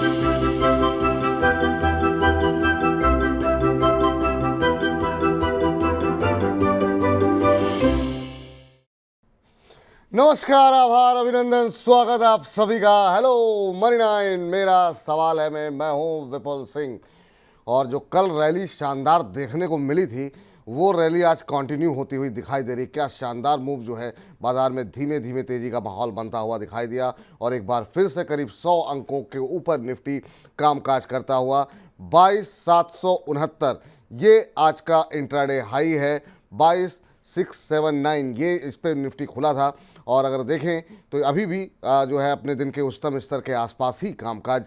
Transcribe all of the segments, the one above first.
नमस्कार, आभार, अभिनंदन, स्वागत आप सभी का। हेलो मनी 9, मेरा सवाल है मैं हूं विपुल सिंह। और जो कल रैली शानदार देखने को मिली थी, वो रैली आज कंटिन्यू होती हुई दिखाई दे रही। क्या शानदार मूव जो है, बाजार में धीमे धीमे तेजी का माहौल बनता हुआ दिखाई दिया और एक बार फिर से करीब 100 अंकों के ऊपर निफ्टी कामकाज करता हुआ 22,769 ये आज का इंट्राडे हाई है। 22,679 ये इस पर निफ्टी खुला था। और अगर देखें तो अभी भी जो है अपने दिन के उच्चतम स्तर के आसपास ही कामकाज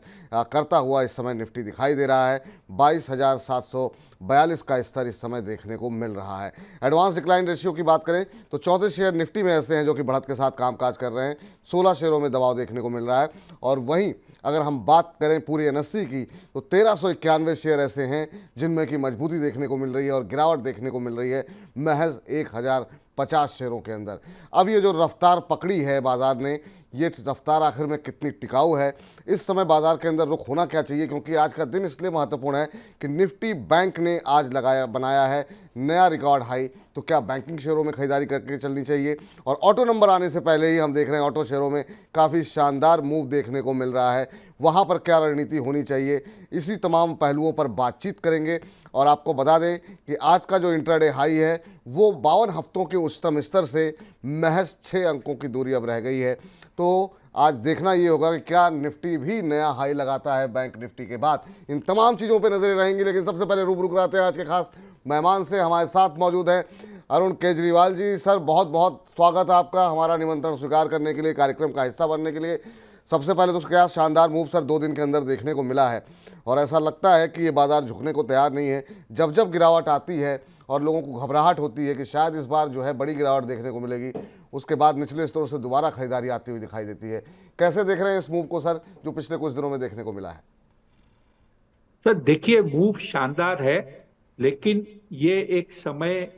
करता हुआ इस समय निफ्टी दिखाई दे रहा है। 22,742 का स्तर इस समय देखने को मिल रहा है। एडवांस डिक्लाइन रेशियो की बात करें तो 34 शेयर निफ्टी में ऐसे हैं जो कि बढ़त के साथ कामकाज कर रहे हैं। 16 शेयरों में दबाव देखने को मिल रहा है। और वहीं अगर हम बात करें पूरी एनएससी की तो 1391 शेयर ऐसे हैं जिनमें की मजबूती देखने को मिल रही है और गिरावट देखने को मिल रही है महज 1050 शेयरों के अंदर। अब ये जो रफ्तार पकड़ी है बाजार ने, ये रफ्तार आखिर में कितनी टिकाऊ है, इस समय बाजार के अंदर रुख होना क्या चाहिए, क्योंकि आज का दिन इसलिए महत्वपूर्ण है कि निफ्टी बैंक ने आज बनाया है नया रिकॉर्ड हाई। तो क्या बैंकिंग शेयरों में खरीदारी करके चलनी चाहिए? और ऑटो नंबर आने से पहले ही हम देख रहे हैं ऑटो शेयरों में काफ़ी शानदार मूव देखने को मिल रहा है। वहाँ पर क्या रणनीति होनी चाहिए, इसी तमाम पहलुओं पर बातचीत करेंगे। और आपको बता दें कि आज का जो इंट्राडे हाई है वो 52 हफ्तों के उच्चतम स्तर से महज 6 अंकों की दूरी अब रह गई है। तो आज देखना ये होगा कि क्या निफ्टी भी नया हाई लगाता है बैंक निफ्टी के बाद। इन तमाम चीज़ों पे नजरें रहेंगी, लेकिन सबसे पहले रूबरू कराते हैं आज के खास मेहमान से। हमारे साथ मौजूद हैं अरुण केजरीवाल जी। सर, बहुत बहुत स्वागत है आपका हमारा निमंत्रण स्वीकार करने के लिए, कार्यक्रम का हिस्सा बनने के लिए। सबसे पहले तो क्या शानदार मूव सर 2 दिन के अंदर देखने को मिला है, और ऐसा लगता है कि ये बाजार झुकने को तैयार नहीं है। जब जब गिरावट आती है और लोगों को घबराहट होती है कि शायद इस बार जो है बड़ी गिरावट देखने को मिलेगी, उसके बाद निचले स्तरों से दोबारा खरीदारी आती हुई दिखाई देती है। कैसे देख रहे हैं इस मूव को सर, जो पिछले कुछ दिनों में देखने को मिला है? सर देखिए, मूव शानदार है, लेकिन ये एक समय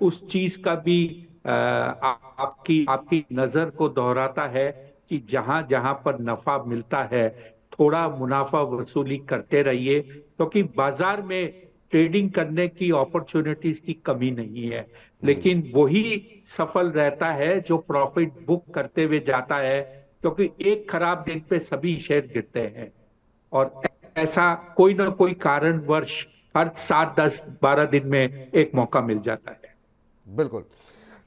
उस चीज का भी आपकी आपकी नजर को दोहराता है कि जहां जहां पर नफा मिलता है थोड़ा मुनाफा वसूली करते रहिए, क्योंकि बाजार में ट्रेडिंग करने की अपॉर्चुनिटीज की कमी नहीं है। लेकिन वही सफल रहता है जो प्रॉफिट बुक करते हुए जाता है, क्योंकि एक खराब दिन पे सभी शेयर गिरते हैं। और ऐसा कोई ना कोई कारणवश हर 7, 10, 12 दिन में एक मौका मिल जाता है। बिल्कुल।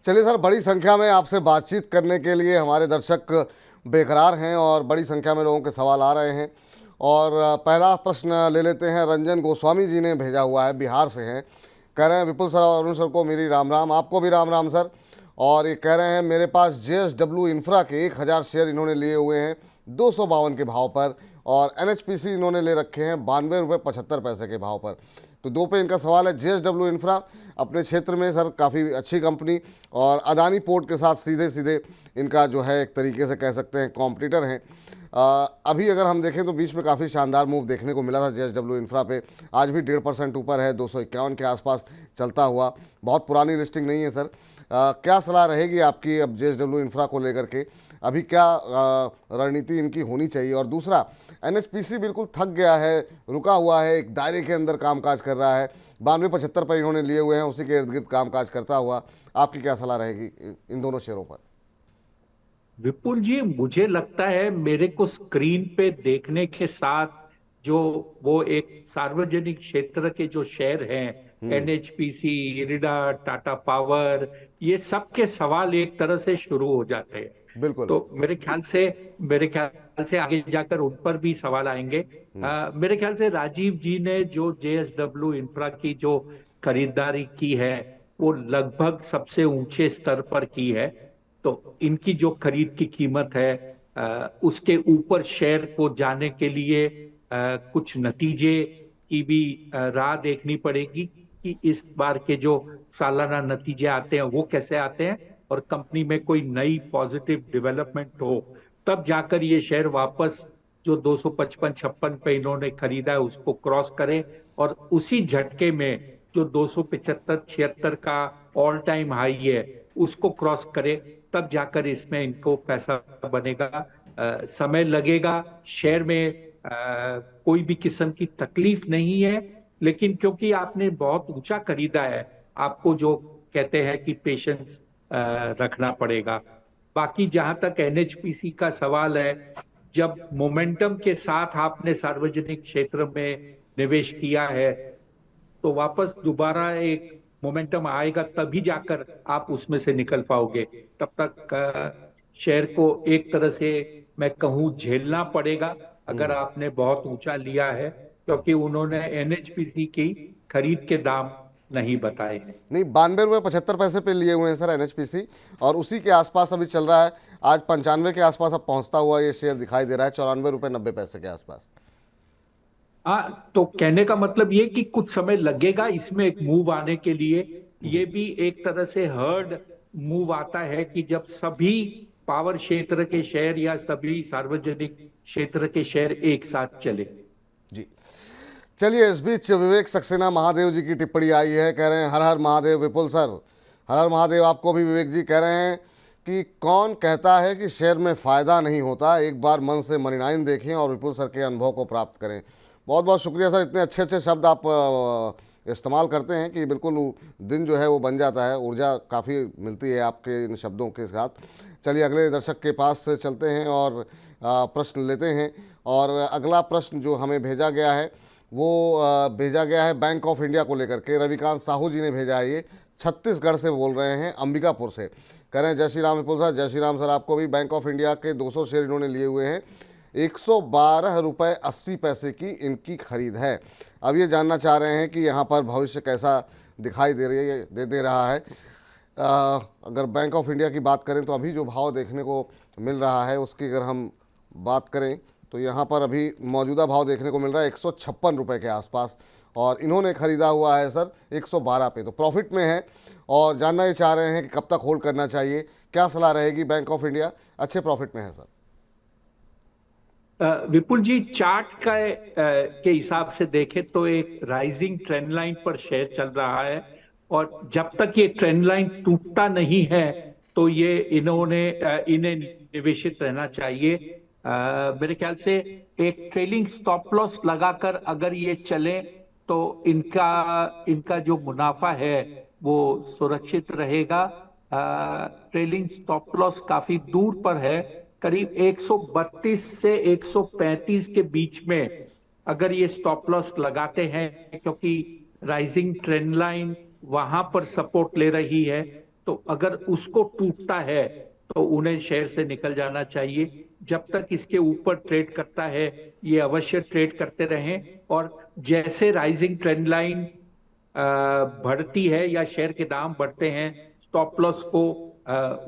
चलिए सर, बड़ी संख्या में आपसे बातचीत करने के लिए हमारे दर्शक बेकरार हैं और बड़ी संख्या में लोगों के सवाल आ रहे हैं। और पहला प्रश्न ले लेते हैं। रंजन गोस्वामी जी ने भेजा हुआ है, बिहार से हैं। कह रहे हैं विपुल सर और अरुण सर को मेरी राम राम। आपको भी राम राम सर। और ये कह रहे हैं मेरे पास JSW इंफ्रा के 1000 शेयर इन्होंने लिए हुए हैं 252 के भाव पर, और NHPC इन्होंने ले रखे हैं 92 रुपये 75 पैसे के भाव पर। तो 2 पे इनका सवाल है। JSW इंफ्रा अपने क्षेत्र में सर काफ़ी अच्छी कंपनी, और अदानी पोर्ट के साथ सीधे सीधे इनका जो है एक तरीके से कह सकते हैं कॉम्पिटिटर हैं। अभी अगर हम देखें तो बीच में काफ़ी शानदार मूव देखने को मिला था JSW इंफ्रा पे। आज भी 1.5% ऊपर है, 251 के आसपास चलता हुआ। बहुत पुरानी लिस्टिंग नहीं है सर। क्या सलाह रहेगी आपकी अब JSW इंफ्रा को लेकर के? अभी क्या रणनीति इनकी होनी चाहिए? और दूसरा, NHPC बिल्कुल थक गया है, रुका हुआ है, एक दायरे के अंदर कामकाज कर रहा है। 92-75 पर इन्होंने लिए हुए हैं, उसी के इर्द गिर्द कामकाज करता हुआ। आपकी क्या सलाह रहेगी इन दोनों शेयरों पर? विपुल जी, मुझे लगता है मेरे को स्क्रीन पे देखने के साथ जो वो एक सार्वजनिक क्षेत्र के जो शेयर हैं, NHPC, इरिडा, टाटा पावर, ये सब के सवाल एक तरह से शुरू हो जाते हैं। बिल्कुल। तो मेरे ख्याल से आगे जाकर उन पर भी सवाल आएंगे। मेरे ख्याल से राजीव जी ने जो JSW इंफ्रा की जो खरीदारी की है वो लगभग सबसे ऊंचे स्तर पर की है। तो इनकी जो खरीद की कीमत है उसके ऊपर शेयर को जाने के लिए कुछ नतीजे की भी राह देखनी पड़ेगी कि इस बार के जो सालाना नतीजे आते हैं वो कैसे आते हैं, और कंपनी में कोई नई पॉजिटिव डेवलपमेंट हो, तब जाकर ये शेयर वापस जो 255-56 पे इन्होंने खरीदा है उसको क्रॉस करे, और उसी झटके में जो 275-76 का ऑल टाइम हाई है उसको क्रॉस करे, तब जाकर इसमें इनको पैसा बनेगा। समय लगेगा, शेयर में कोई भी किस्म की तकलीफ नहीं है, लेकिन क्योंकि आपने बहुत ऊंचा खरीदा है, आपको जो कहते हैं कि पेशेंस रखना पड़ेगा। बाकी जहां तक एनएचपीसी का सवाल है, जब मोमेंटम के साथ आपने सार्वजनिक क्षेत्र में निवेश किया है, तो वापस दोबारा एक मोमेंटम आएगा, तभी जाकर आप उसमें से निकल पाओगे। तब तक शेयर को एक तरह से मैं कहूँ झेलना पड़ेगा, अगर आपने बहुत ऊंचा लिया है, क्योंकि उन्होंने एनएचपीसी की खरीद के दाम नहीं बताए हैं। नहीं, 92 रुपये 75 पैसे पे लिए हुए हैं सर एनएचपीसी, और उसी के आसपास अभी चल रहा है। आज 95 के आसपास अब पहुंचता हुआ ये शेयर दिखाई दे रहा है, 94 रुपये 90 पैसे के आसपास। तो कहने का मतलब ये कि कुछ समय लगेगा इसमें एक मूव आने के लिए। ये जी भी एक तरह से हर्ड मूव आता है कि जब सभी पावर क्षेत्र के शेयर या सभी सार्वजनिक क्षेत्र के शेयर एक साथ चले। जी। चलिए, इस बीच विवेक सक्सेना महादेव जी की टिप्पणी आई है, कह रहे हैं हर हर महादेव विपुल सर। हर हर महादेव आपको भी विवेक जी कह रहे हैं कि कौन कहता है कि शेयर में फ़ायदा नहीं होता, एक बार मन से मनी 9 देखें और विपुल सर के अनुभव को प्राप्त करें। बहुत बहुत शुक्रिया सर, इतने अच्छे अच्छे शब्द आप इस्तेमाल करते हैं कि बिल्कुल दिन जो है वो बन जाता है, ऊर्जा काफ़ी मिलती है आपके इन शब्दों के साथ। चलिए अगले दर्शक के पास चलते हैं और प्रश्न लेते हैं। और अगला प्रश्न जो हमें भेजा गया है वो भेजा गया है बैंक ऑफ इंडिया को लेकर के। रविकांत साहू जी ने भेजा है, ये छत्तीसगढ़ से बोल रहे हैं, अंबिकापुर से। कह रहे हैं जय श्री राम विपुल सर। जय श्री राम सर आपको भी। बैंक ऑफ इंडिया के 200 शेयर इन्होंने लिए हुए हैं, 112 रुपये 80 पैसे की इनकी खरीद है। अब ये जानना चाह रहे हैं कि यहाँ पर भविष्य कैसा दिखाई दे रहा है। अगर बैंक ऑफ इंडिया की बात करें तो अभी जो भाव देखने को मिल रहा है उसकी अगर हम बात करें तो यहाँ पर अभी मौजूदा भाव देखने को मिल रहा है 156 रुपये के आसपास, और इन्होंने ख़रीदा हुआ है सर 112 पे, तो प्रॉफिट में है। और जानना ये चाह रहे हैं कि कब तक होल्ड करना चाहिए, क्या सलाह रहेगी। बैंक ऑफ इंडिया अच्छे प्रॉफिट में है सर। विपुल जी, चार्ट का के हिसाब से देखें तो एक राइजिंग ट्रेंड लाइन पर शेयर चल रहा है, और जब तक ये ट्रेंड लाइन टूटता नहीं है तो ये इन्हें निवेशित रहना चाहिए। मेरे ख्याल से एक ट्रेलिंग स्टॉप लॉस लगाकर अगर ये चले तो इनका जो मुनाफा है वो सुरक्षित रहेगा। ट्रेलिंग स्टॉप लॉस काफी दूर पर है, करीब 132 से 135 के बीच में अगर ये स्टॉप लॉस लगाते हैं, क्योंकि राइजिंग ट्रेंड लाइन वहां पर सपोर्ट ले रही है, तो अगर उसको टूटता है तो उन्हें शेयर से निकल जाना चाहिए। जब तक इसके ऊपर ट्रेड करता है ये अवश्य ट्रेड करते रहें, और जैसे राइजिंग ट्रेंड लाइन बढ़ती है या शेयर के दाम बढ़ते हैं, स्टॉप लॉस को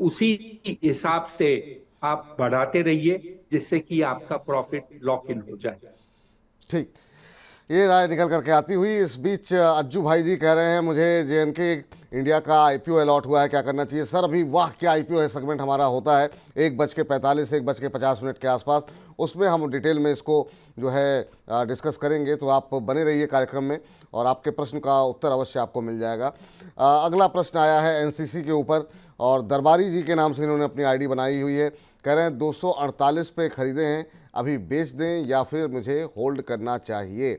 उसी हिसाब से आप बढ़ाते रहिए, जिससे कि आपका प्रॉफिट लॉक इन हो जाए। ठीक, ये राय निकल करके आती हुई। इस बीच अज्जू भाई जी कह रहे हैं मुझे जेएनके इंडिया का आईपीओ अलॉट हुआ है, क्या करना चाहिए सर। अभी वाह क्या आईपीओ है सेगमेंट हमारा होता है 1:45 1:50 के आसपास, उसमें हम डिटेल में इसको जो है डिस्कस करेंगे, तो आप बने रहिए कार्यक्रम में और आपके प्रश्न का उत्तर अवश्य आपको मिल जाएगा। अगला प्रश्न आया है एनसीसी के ऊपर, और दरबारी जी के नाम से इन्होंने अपनी आईडी बनाई हुई है। कह रहे हैं 248 पे ख़रीदे हैं, अभी बेच दें या फिर मुझे होल्ड करना चाहिए।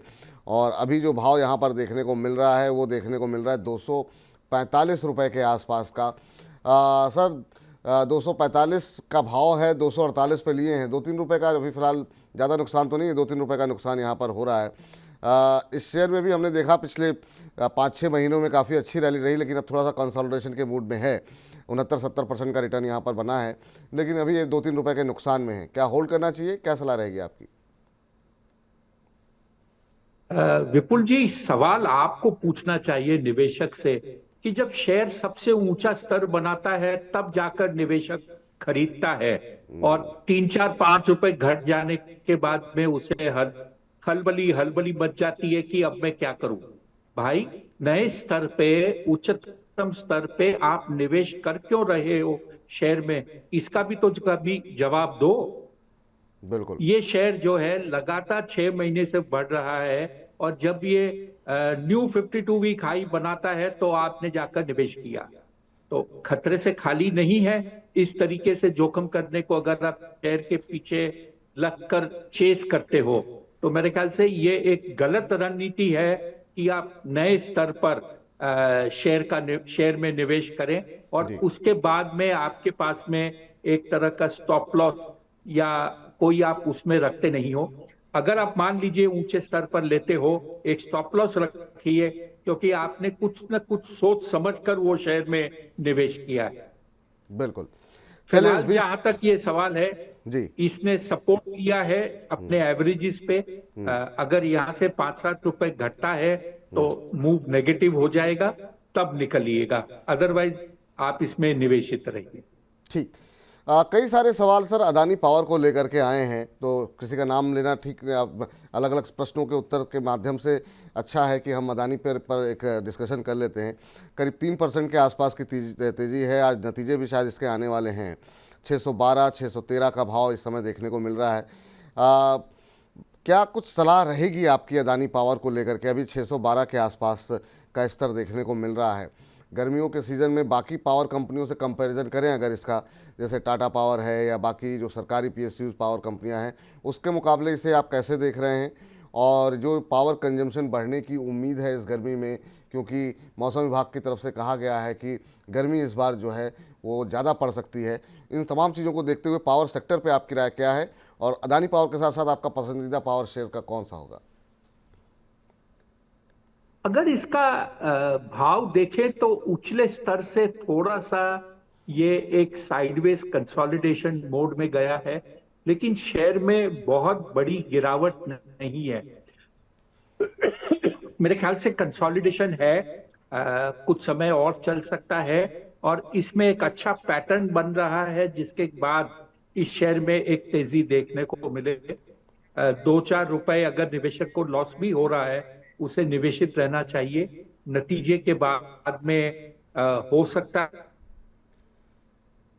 और अभी जो भाव यहाँ पर देखने को मिल रहा है वो देखने को मिल रहा है 245 रुपये के आसपास का। सर 245 का भाव है, 248 पे लिए हैं, 2-3 रुपये का अभी फ़िलहाल ज़्यादा नुकसान तो नहीं है, 2-3 रुपये का नुकसान यहाँ पर हो रहा है। इस शेयर में भी हमने देखा पिछले 5-6 महीनों में काफ़ी अच्छी रैली रही, लेकिन अब थोड़ा सा कंसोलिडेशन के मूड में है। 69-70% का रिटर्न यहाँ पर बना है, लेकिन अभी ये 2-3 रुपये के नुकसान में है। क्या होल्ड करना चाहिए, क्या सलाह रहेगी आपकी। विपुल जी, सवाल आपको पूछना चाहिए निवेशक से कि जब शेयर सबसे ऊंचा स्तर बनाता है तब जाकर निवेशक खरीदता है, और 3-4-5 रुपए घट जाने के बाद में उसे हलबली मच जाती है कि अब मैं क्या करूं। भाई, नए स्तर पे, उच्चतम स्तर पे आप निवेश कर क्यों रहे हो शेयर में, इसका भी तो कभी जवाब दो। बिल्कुल। ये शेयर जो है लगातार 6 महीने से बढ़ रहा है, और जब ये न्यू 52 वीक हाई बनाता है तो आपने जाकर निवेश किया, तो खतरे से खाली नहीं है। इस तरीके से जोखिम करने को अगर आप शेयर के पीछे लगकर चेस करते हो तो मेरे ख्याल से ये एक गलत रणनीति है कि आप नए स्तर पर शेयर में निवेश करें और जी उसके बाद में आपके पास में एक तरह का स्टॉप लॉस या कोई आप उसमें रखते नहीं हो। अगर आप मान लीजिए ऊंचे स्तर पर लेते हो, एक स्टॉप लॉस रखिए, क्योंकि आपने कुछ न कुछ सोच समझकर वो शेयर में निवेश किया है। बिल्कुल। चलिए इस फिलहाल बीच। जहां तक ये सवाल है, जी। इसने सपोर्ट किया है अपने एवरेजेस पे। अगर यहाँ से 5-7 रुपए घटता है तो मूव नेगेटिव हो जाएगा, तब निकलिएगा, अदरवाइज आप इसमें निवेशित रहिए। ठीक। कई सारे सवाल सर अदानी पावर को लेकर के आए हैं, तो किसी का नाम लेना ठीक नहीं, आप अलग अलग प्रश्नों के उत्तर के माध्यम से अच्छा है कि हम अदानी पर एक डिस्कशन कर लेते हैं। करीब 3% के आसपास की तेजी है। आज नतीजे भी शायद इसके आने वाले हैं। 612 613 का भाव इस समय देखने को मिल रहा है। क्या कुछ सलाह रहेगी आपकी अदानी पावर को लेकर के? अभी 612 के आसपास का स्तर देखने को मिल रहा है। गर्मियों के सीज़न में बाकी पावर कंपनियों से कंपैरिजन करें अगर इसका, जैसे टाटा पावर है या बाकी जो सरकारी पीएसयूज पावर कंपनियां हैं, उसके मुकाबले इसे आप कैसे देख रहे हैं? और जो पावर कंजम्पशन बढ़ने की उम्मीद है इस गर्मी में, क्योंकि मौसम विभाग की तरफ से कहा गया है कि गर्मी इस बार जो है वो ज़्यादा पड़ सकती है, इन तमाम चीज़ों को देखते हुए पावर सेक्टर पर आपकी राय क्या है? और अदानी पावर के साथ साथ आपका पसंदीदा पावर शेयर का कौन सा होगा? अगर इसका भाव देखें तो उछले स्तर से थोड़ा सा ये एक साइडवेज कंसोलिडेशन मोड में गया है, लेकिन शेयर में बहुत बड़ी गिरावट नहीं है। मेरे ख्याल से कंसोलिडेशन है, कुछ समय और चल सकता है और इसमें एक अच्छा पैटर्न बन रहा है, जिसके बाद इस शेयर में एक तेजी देखने को मिले। 2-4 रुपए अगर निवेशक को लॉस भी हो रहा है, उसे निवेशित रहना चाहिए। नतीजे के बाद में हो सकता है।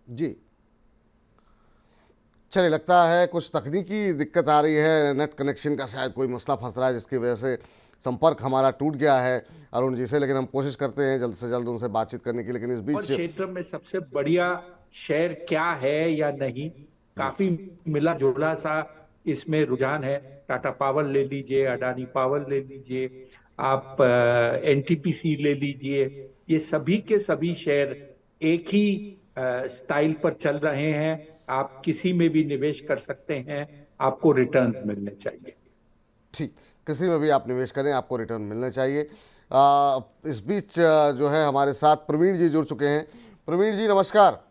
जी। चलिए, लगता है कुछ तकनीकी दिक्कत आ रही है, नेट कनेक्शन का शायद कोई मसला फंस रहा है, जिसकी वजह से संपर्क हमारा टूट गया है अरुण जी से। लेकिन हम कोशिश करते हैं जल्द से जल्द उनसे बातचीत करने की। लेकिन इस और बीच क्षेत्र में सबसे बढ़िया शेयर क्या है या नहीं, काफी मिला जुला सा इसमें रुझान है। टाटा पावर ले लीजिए, अडानी पावर ले लीजिए, आप एनटीपीसी ले लीजिए, ये सभी के सभी शेयर एक ही स्टाइल पर चल रहे हैं। आप किसी में भी निवेश कर सकते हैं, आपको रिटर्न्स मिलने चाहिए। ठीक, किसी में भी आप निवेश करें, आपको रिटर्न मिलने चाहिए। इस बीच जो है हमारे साथ प्रवीण जी जुड़ चुके हैं। प्रवीण जी नमस्कार।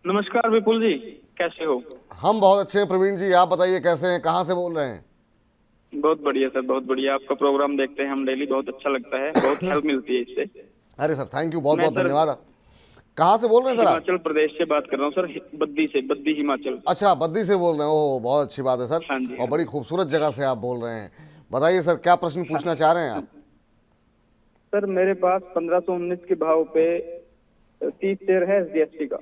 नमस्कार विपुल जी, कैसे हो? हम बहुत अच्छे हैं प्रवीण जी, आप बताइए कैसे हैं, कहाँ से बोल रहे हैं? बहुत बढ़िया सर, बहुत बढ़िया। आपका प्रोग्राम देखते हैं हम डेली, बहुत अच्छा लगता है, बहुत हेल्प मिलती है इससे। अरे सर थैंक यू, बहुत मैं बहुत सर धन्यवाद। कहाँ से बोल रहे हैं सर आप? हिमाचल प्रदेश से बात कर रहा हूँ सर, बद्दी से, बद्दी हिमाचल। अच्छा, बद्दी से बोल रहे हैं। ओह बहुत अच्छी बात है सर। हाँ जी, और हाँ बड़ी खूबसूरत जगह से आप बोल रहे हैं। बताइए सर, क्या प्रश्न पूछना चाह रहे हैं आप? सर मेरे पास 1519 के भाव पे 30 शेयर है एचडीएफसी का,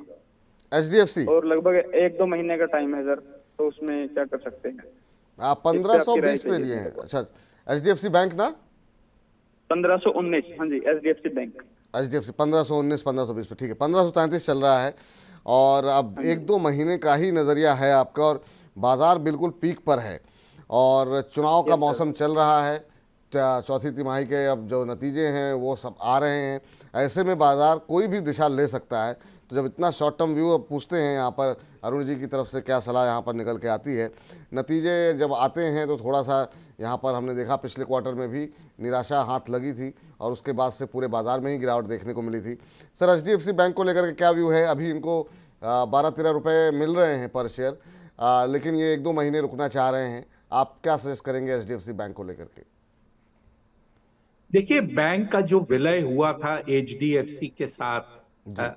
एचडीएफसी, और लगभग 1-2 महीने का टाइम है सर, तो उसमें क्या कर सकते हैं? आप इस पे आपकी राय 1520 पे चाहिए लिए थी हैं? मेरे को। अच्छा, एचडीएफसी बैंक ना? 1519, हाँ जी, एचडीएफसी बैंक। एचडीएफसी 1519 1520 पे, ठीक है। 1533 चल रहा है और अब 1-2 महीने का ही नज़रिया है आपका, और बाज़ार बिल्कुल पीक पर है और चुनाव का मौसम चल रहा है। चौथी तिमाही के अब जो नतीजे हैं वो सब आ रहे हैं। ऐसे में बाज़ार कोई भी दिशा ले सकता है। तो जब इतना शॉर्ट टर्म व्यू अब पूछते हैं यहाँ पर अरुण जी की तरफ से, क्या सलाह यहाँ पर निकल के आती है? नतीजे जब आते हैं तो थोड़ा सा यहाँ पर हमने देखा पिछले क्वार्टर में भी निराशा हाथ लगी थी और उसके बाद से पूरे बाज़ार में ही गिरावट देखने को मिली थी। सर एचडीएफसी बैंक को लेकर के क्या व्यू है? अभी इनको 12-13 रुपये मिल रहे हैं पर शेयर, लेकिन ये 1-2 महीने रुकना चाह रहे हैं। आप क्या सजेस्ट करेंगे एचडीएफसी बैंक को लेकर के? देखिए, बैंक का जो विलय हुआ था एचडीएफसी के साथ,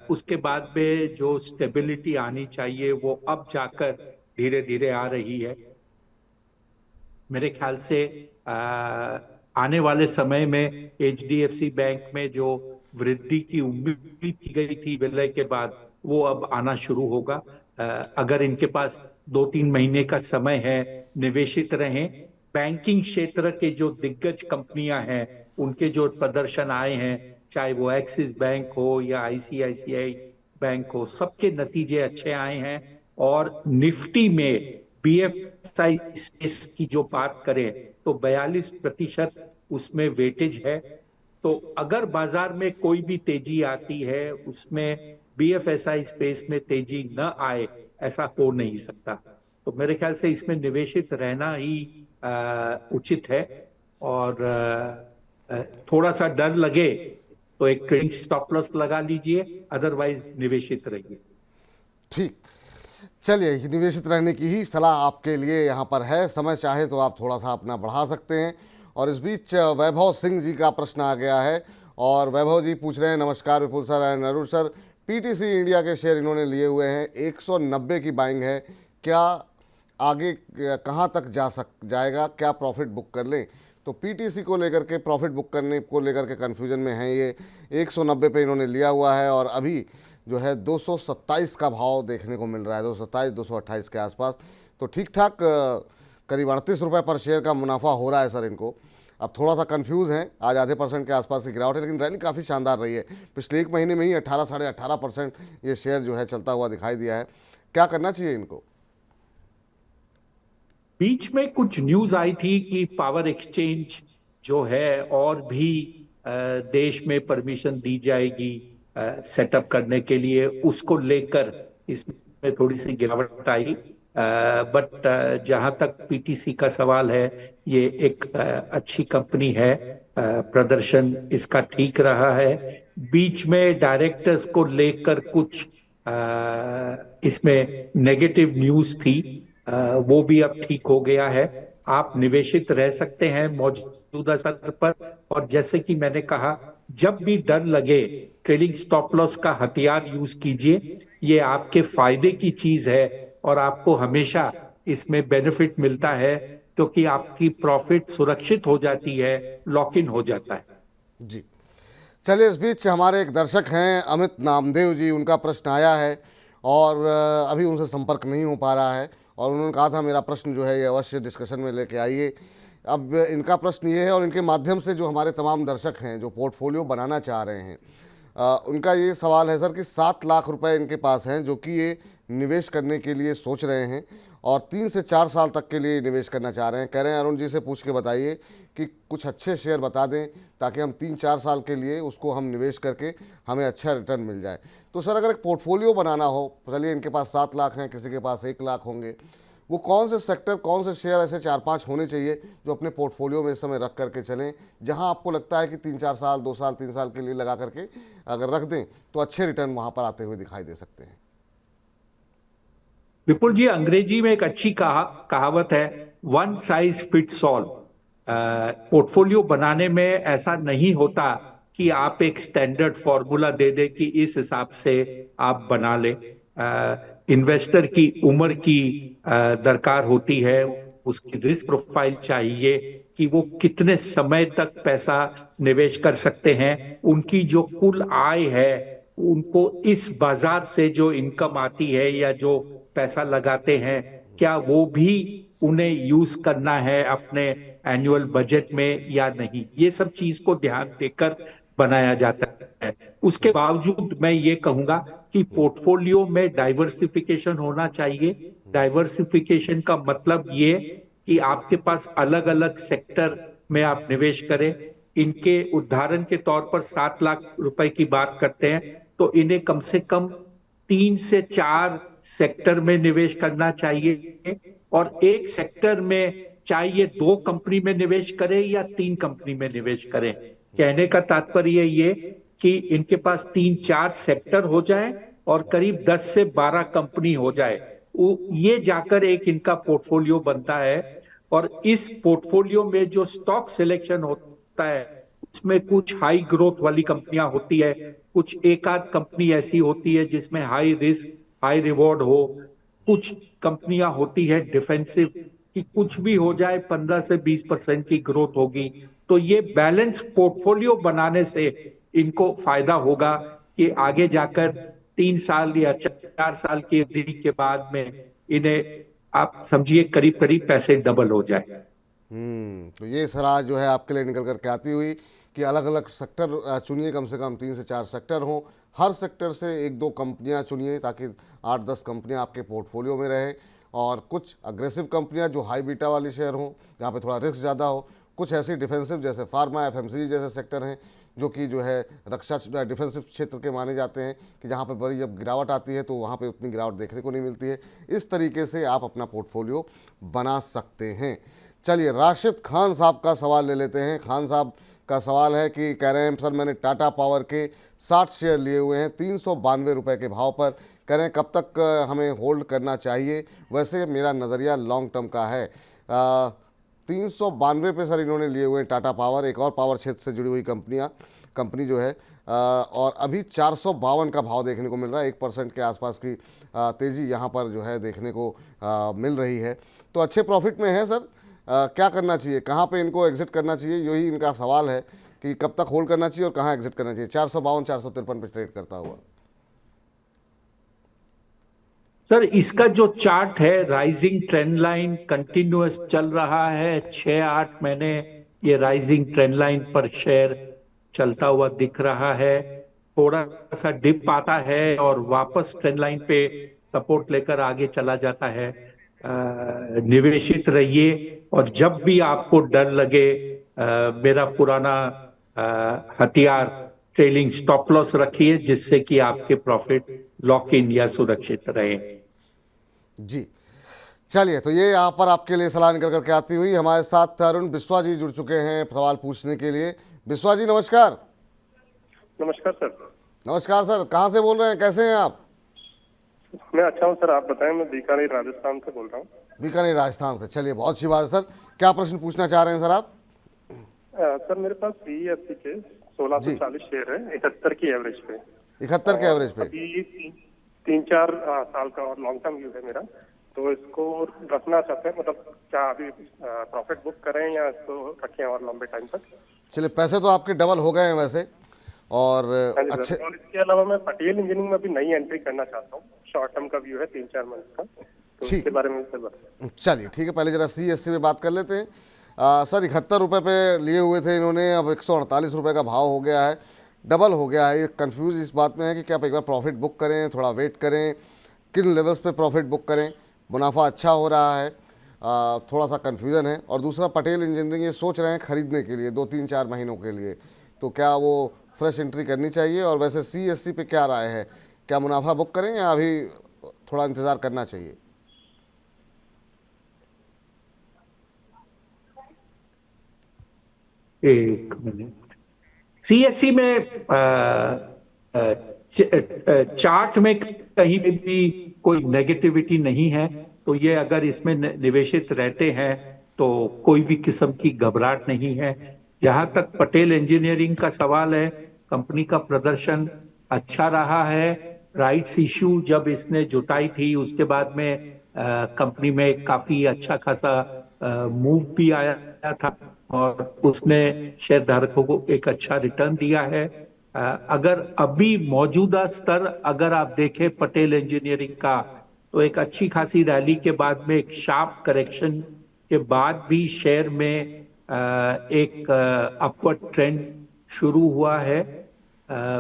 उसके बाद में जो स्टेबिलिटी आनी चाहिए वो अब जाकर धीरे धीरे आ रही है। मेरे ख्याल से आने वाले समय में एचडीएफसी बैंक में जो वृद्धि की उम्मीद की गई थी विलय के बाद, वो अब आना शुरू होगा। अगर इनके पास 2-3 महीने का समय है, निवेशित रहें। बैंकिंग क्षेत्र के जो दिग्गज कंपनियां हैं, उनके जो प्रदर्शन आए हैं, चाहे वो एक्सिस बैंक हो या आईसीआईसीआई बैंक हो, सबके नतीजे अच्छे आए हैं। और निफ्टी में बीएफ BFSI स्पेस की जो बात करें तो 42% उसमें वेटेज है। तो अगर बाजार में कोई भी तेजी आती है उसमें BFSI स्पेस में तेजी न आए, ऐसा हो नहीं सकता। तो मेरे ख्याल से इसमें निवेशित रहना ही उचित है। और थोड़ा सा डर लगे तो एक ट्रेडिंग स्टॉप लॉस लगा लीजिए, अदरवाइज निवेशित रहिए। ठीक, चलिए निवेशित रहने की ही सलाह आपके लिए यहाँ पर है। समय चाहे तो आप थोड़ा सा अपना बढ़ा सकते हैं। और इस बीच वैभव सिंह जी का प्रश्न आ गया है और वैभव जी पूछ रहे हैं, नमस्कार Vipul sir and Arun sir, PTC India के शेयर इन्होंने लिए हुए हैं, 190 की बाइंग है, क्या आगे कहाँ तक जाएगा, क्या प्रॉफिट बुक कर लें? तो PTC को लेकर के, प्रॉफिट बुक करने को लेकर के कन्फ्यूजन में है ये। 190 पे इन्होंने लिया हुआ है और अभी जो है 227 का भाव देखने को मिल रहा है, 227 228 के आसपास। तो ठीक ठाक करीब 38 रुपये पर शेयर का मुनाफा हो रहा है सर इनको। अब थोड़ा सा कंफ्यूज हैं, आज आधे % के आसपास की गिरावट है, लेकिन रैली काफ़ी शानदार रही है। पिछले एक महीने में ही 18 साढ़े 18% ये शेयर जो है चलता हुआ दिखाई दिया है। क्या करना चाहिए इनको? बीच में कुछ न्यूज आई थी कि पावर एक्सचेंज जो है और भी देश में परमिशन दी जाएगी सेटअप करने के लिए, उसको लेकर इसमें थोड़ी सी गिरावट आई। बट जहां तक PTC का सवाल है, ये एक अच्छी कंपनी है, प्रदर्शन इसका ठीक रहा है। बीच में डायरेक्टर्स को लेकर कुछ इसमें नेगेटिव न्यूज थी, वो भी अब ठीक हो गया है। आप निवेशित रह सकते हैं मौजूदा स्तर पर। और जैसे कि मैंने कहा, जब भी डर लगे ट्रेडिंग स्टॉप लॉस का हथियार यूज कीजिए, ये आपके फायदे की चीज है और आपको हमेशा इसमें बेनिफिट मिलता है, क्योंकि आपकी प्रॉफिट सुरक्षित हो जाती है, लॉक इन हो जाता है। जी, चलिए इस बीच हमारे एक दर्शक हैं अमित नामदेव जी, उनका प्रश्न आया है और अभी उनसे संपर्क नहीं हो पा रहा है और उन्होंने कहा था मेरा प्रश्न जो है ये अवश्य डिस्कशन में लेके आइए। अब इनका प्रश्न ये है और इनके माध्यम से जो हमारे तमाम दर्शक हैं जो पोर्टफोलियो बनाना चाह रहे हैं, उनका ये सवाल है सर कि 7 लाख रुपए इनके पास हैं जो कि ये निवेश करने के लिए सोच रहे हैं और 3 से 4 साल तक के लिए निवेश करना चाह रहे हैं। कह रहे हैं अरुण जी से पूछ के बताइए कि कुछ अच्छे शेयर बता दें ताकि हम 3-4 साल के लिए उसको हम निवेश करके हमें अच्छा रिटर्न मिल जाए। तो सर अगर एक पोर्टफोलियो बनाना हो, चलिए इनके पास 7 लाख हैं, किसी के पास 1 लाख होंगे, वो कौन से सेक्टर, कौन से शेयर ऐसे 4-5 होने चाहिए जो अपने पोर्टफोलियो में इस समय रख करके चलें, जहां आपको लगता है कि 3-4 साल, 2 साल, 3 साल के लिए लगा करके अगर रख दें तो अच्छे रिटर्न वहां पर आते हुए दिखाई दे सकते हैं? विपुल जी, अंग्रेजी में एक अच्छी कहावत है, one size fits all. Portfolio बनाने में ऐसा नहीं होता कि आप एक स्टैंडर्ड फॉर्मूला दे दे कि इस हिसाब से आप बना ले। इन्वेस्टर की उम्र की दरकार होती है, उसकी रिस्क प्रोफाइल चाहिए कि वो कितने समय तक पैसा निवेश कर सकते हैं, उनकी जो कुल आय है, उनको इस बाजार से जो इनकम आती है या जो पैसा लगाते हैं, क्या वो भी उन्हें यूज करना है अपने एनुअल बजट में या नहीं, ये सब चीज को ध्यान देकर बनाया जाता है। उसके बावजूद मैं ये कहूंगा कि पोर्टफोलियो में डाइवर्सिफिकेशन होना चाहिए। डाइवर्सिफिकेशन का मतलब ये कि आपके पास अलग अलग सेक्टर में आप निवेश करें। इनके उदाहरण के तौर पर 7 लाख रुपए की बात करते हैं, तो इन्हें कम से कम 3 से 4 सेक्टर में निवेश करना चाहिए। और एक सेक्टर में चाहे 2 कंपनी में निवेश करें या 3 कंपनी में निवेश करें। कहने का तात्पर्य ये कि इनके पास 3-4 सेक्टर हो जाए और करीब 10 से 12 कंपनी हो जाए, ये जाकर एक इनका पोर्टफोलियो बनता है। और इस पोर्टफोलियो में जो स्टॉक सिलेक्शन होता है, उसमें कुछ हाई ग्रोथ वाली कंपनियां होती है, कुछ एक आध कंपनी ऐसी होती है जिसमें हाई रिस्क हाई रिवॉर्ड हो, कुछ कंपनियां होती है डिफेंसिव कि कुछ भी हो जाए 15 से 20% की ग्रोथ होगी। तो ये बैलेंस पोर्टफोलियो बनाने से इनको फायदा होगा कि आगे जाकर 3 साल या 4 साल की अवधि के बाद में इन्हें आप समझिए करीब करीब पैसे डबल हो जाए। तो ये सलाह जो है आपके लिए निकल करके आती हुई कि अलग अलग सेक्टर चुनिए, कम से कम 3 से 4 सेक्टर हों, हर सेक्टर से 1-2 कंपनियां चुनिए ताकि 8-10 कंपनियां आपके पोर्टफोलियो में रहे और कुछ अग्रेसिव कंपनियां जो हाई बीटा वाली शेयर हों, जहाँ पे थोड़ा रिस्क ज़्यादा हो, कुछ ऐसी डिफेंसिव जैसे फार्मा, एफएमसीजी जैसे सेक्टर हैं जो कि जो है रक्षा डिफेंसिव क्षेत्र के माने जाते हैं कि जहाँ पे बड़ी जब गिरावट आती है तो वहाँ पे उतनी गिरावट देखने को नहीं मिलती है। इस तरीके से आप अपना पोर्टफोलियो बना सकते हैं। चलिए राशिद खान साहब का सवाल ले लेते हैं। खान साहब का सवाल है कि कह रहे हैं सर मैंने टाटा पावर के 60 शेयर लिए हुए हैं 392 रुपये के भाव पर, कह रहे हैं कब तक हमें होल्ड करना चाहिए। वैसे मेरा नज़रिया लॉन्ग टर्म का है। 392 पे सर इन्होंने लिए हुए हैं टाटा पावर, एक और पावर क्षेत्र से जुड़ी हुई कंपनी जो है, और अभी 452 का भाव देखने को मिल रहा है। 1% के आसपास की तेज़ी यहाँ पर जो है देखने को मिल रही है। तो अच्छे प्रॉफिट में है सर, क्या करना चाहिए, कहाँ पे इनको एग्जिट करना चाहिए, यही इनका सवाल है कि कब तक होल्ड करना चाहिए और कहाँ एग्जिट करना चाहिए। 452 453 पे ट्रेड करता हुआ। सर इसका जो चार्ट है राइजिंग ट्रेंड लाइन कंटिन्यूअस चल रहा है, 6-8 महीने ये राइजिंग ट्रेंड लाइन पर शेयर चलता हुआ दिख रहा है। थोड़ा सा डिप आता है और वापस ट्रेंड लाइन पे सपोर्ट लेकर आगे चला जाता है। निवेशित रहिए और जब भी आपको डर लगे, मेरा पुराना हथियार ट्रेलिंग स्टॉप लॉस रखिए जिससे कि आपके प्रॉफिट लॉक इन या सुरक्षित रहे। जी चलिए, तो ये यहाँ पर आपके लिए सलाह निकल करके आती हुई। हमारे साथ अरुण बिस्वा जी जुड़ चुके हैं सवाल पूछने के लिए। बिस्वा जी नमस्कार। नमस्कार सर। नमस्कार सर, कहाँ से बोल रहे हैं, कैसे हैं आप? मैं अच्छा हूँ सर, आप बताएं। मैं बीकानेर राजस्थान से बोल रहा हूँ। बीकानेर राजस्थान से, चलिए बहुत अच्छी बात है सर। क्या प्रश्न पूछना चाह रहे हैं सर आप? सर मेरे पास BESE के 1640 शेयर है 71 की एवरेज पे। 71 के एवरेज पे? अभी 3-4 साल का और लॉन्ग टर्म व्यू है मेरा, तो इसको रखना चाहते हैं। मतलब क्या अभी प्रॉफिट बुक करें या इसको रखें और लंबे टाइम तक? चलिए, पैसे तो आपके डबल हो गए हैं वैसे, और अच्छे। और इसके अलावा मैं पटेल इंजीनियरिंग में अभी नई एंट्री करना चाहता हूँ। शॉर्ट टर्म का व्यू है 3-4 मंथ का, तो इसके बारे में सर बताएं। चलिए ठीक है, पहले जरा CSC में बात कर लेते हैं। सर 71 रुपये पे लिए हुए थे इन्होंने, अब 148 रुपये का भाव हो गया है, डबल हो गया है। ये कंफ्यूज इस बात में है कि क्या आप एक बार प्रॉफिट बुक करें, थोड़ा वेट करें, किन लेवल्स पे प्रॉफिट बुक करें, मुनाफा अच्छा हो रहा है, थोड़ा सा कन्फ्यूज़न है। और दूसरा, पटेल इंजीनियरिंग ये सोच रहे हैं ख़रीदने के लिए 2-3-4 महीनों के लिए, तो क्या वो फ्रेश एंट्री करनी चाहिए? और वैसे CSC पे क्या राय है, क्या मुनाफा बुक करें या अभी थोड़ा इंतज़ार करना चाहिए? एक मिनट। CSC में चार्ट में कहीं भी कोई नेगेटिविटी नहीं है, तो ये अगर इसमें निवेशित रहते हैं तो कोई भी किस्म की घबराहट नहीं है। जहां तक पटेल इंजीनियरिंग का सवाल है, कंपनी का प्रदर्शन अच्छा रहा है। राइट्स इशू जब इसने जुटाई थी उसके बाद में कंपनी में काफी अच्छा खासा मूव भी आया था और उसने शेयर धारकों को एक अच्छा रिटर्न दिया है। अगर अभी मौजूदा स्तर अगर आप देखें पटेल इंजीनियरिंग का, तो एक अच्छी खासी रैली के बाद में एक शार्प करेक्शन के बाद भी शेयर में एक अपवर्ड ट्रेंड शुरू हुआ है।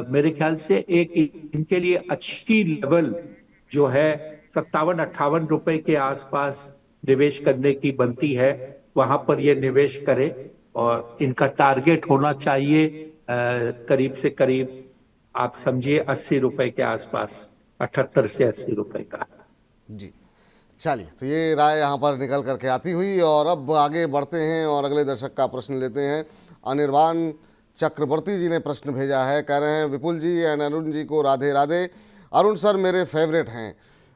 मेरे ख्याल से एक इनके लिए अच्छी लेवल जो है 57-58 रुपए के आसपास निवेश करने की बनती है, वहां पर ये निवेश करे और इनका टारगेट होना चाहिए करीब से करीब आप समझिए 80 रुपए के आसपास, 78 से 80 रुपए का। जी चलिए, तो ये राय यहाँ पर निकल करके आती हुई, और अब आगे बढ़ते हैं और अगले दर्शक का प्रश्न लेते हैं। अनिर्वाण चक्रवर्ती जी ने प्रश्न भेजा है, कह रहे हैं विपुल जी एंड अरुण जी को राधे राधे। अरुण सर मेरे फेवरेट हैं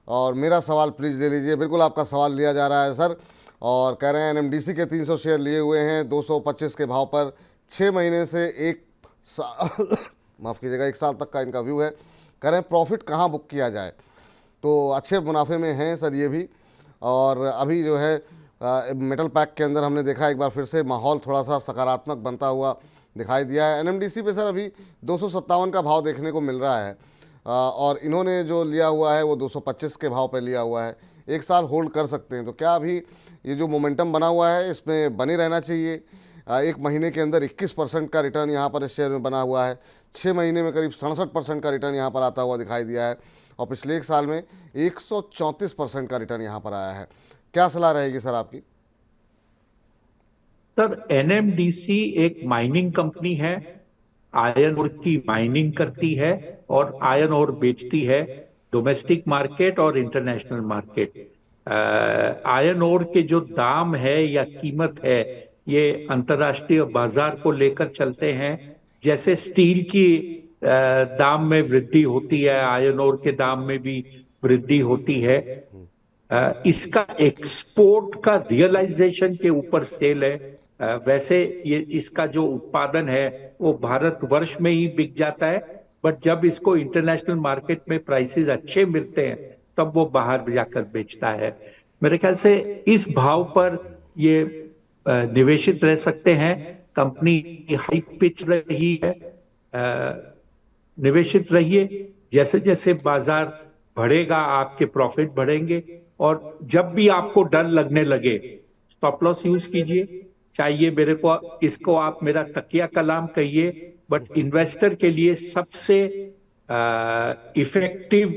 और मेरा सवाल प्लीज़ ले लीजिए। बिल्कुल आपका सवाल लिया जा रहा है सर। और कह रहे हैं NMDC के 300 शेयर लिए हुए हैं 225 के भाव पर, 6 महीने से 1 साल माफ़ कीजिएगा 1 साल तक का इनका व्यू है। कह रहे हैं प्रॉफिट कहाँ बुक किया जाए, तो अच्छे मुनाफे में हैं सर ये भी। और अभी जो है मेटल पैक के अंदर हमने देखा एक बार फिर से माहौल थोड़ा सा सकारात्मक बनता हुआ दिखाई दिया है। NMDC पे सर अभी 257 का भाव देखने को मिल रहा है, और इन्होंने जो लिया हुआ है वो 225 के भाव पर लिया हुआ है। 1 साल होल्ड कर सकते हैं, तो क्या अभी ये जो मोमेंटम बना हुआ है इसमें बने रहना चाहिए? एक महीने के अंदर 21% का रिटर्न यहाँ पर इस शेयर में बना हुआ है। 6 महीने में करीब 67% का रिटर्न यहाँ पर आता हुआ दिखाई दिया है और पिछले एक साल में 134% का रिटर्न यहाँ पर आया है। क्या सलाह रहेगी सर आपकी? सर, एनएमडीसी एक माइनिंग कंपनी है, आयरन ओर की माइनिंग करती है और आयरन ओर बेचती है डोमेस्टिक मार्केट और इंटरनेशनल मार्केट। आयरन ओर के जो दाम है या कीमत है ये अंतर्राष्ट्रीय बाजार को लेकर चलते हैं। जैसे स्टील की दाम में वृद्धि होती है, आयरन ओर के दाम में भी वृद्धि होती है। इसका एक्सपोर्ट का रियलाइजेशन के ऊपर सेल है। वैसे ये इसका जो उत्पादन है वो भारतवर्ष में ही बिक जाता है, बट जब इसको इंटरनेशनल मार्केट में प्राइसेस अच्छे मिलते हैं तब वो बाहर जाकर बेचता है। मेरे ख्याल से इस भाव पर ये निवेशित रह सकते हैं। कंपनी हाई पिच रही है, निवेशित रहिए। जैसे जैसे बाजार बढ़ेगा आपके प्रॉफिट बढ़ेंगे और जब भी आपको डर लगने लगे स्टॉप लॉस यूज कीजिए। चाहिए मेरे को इसको आप मेरा तकिया कलाम कहिए, बट इन्वेस्टर के लिए सबसे इफेक्टिव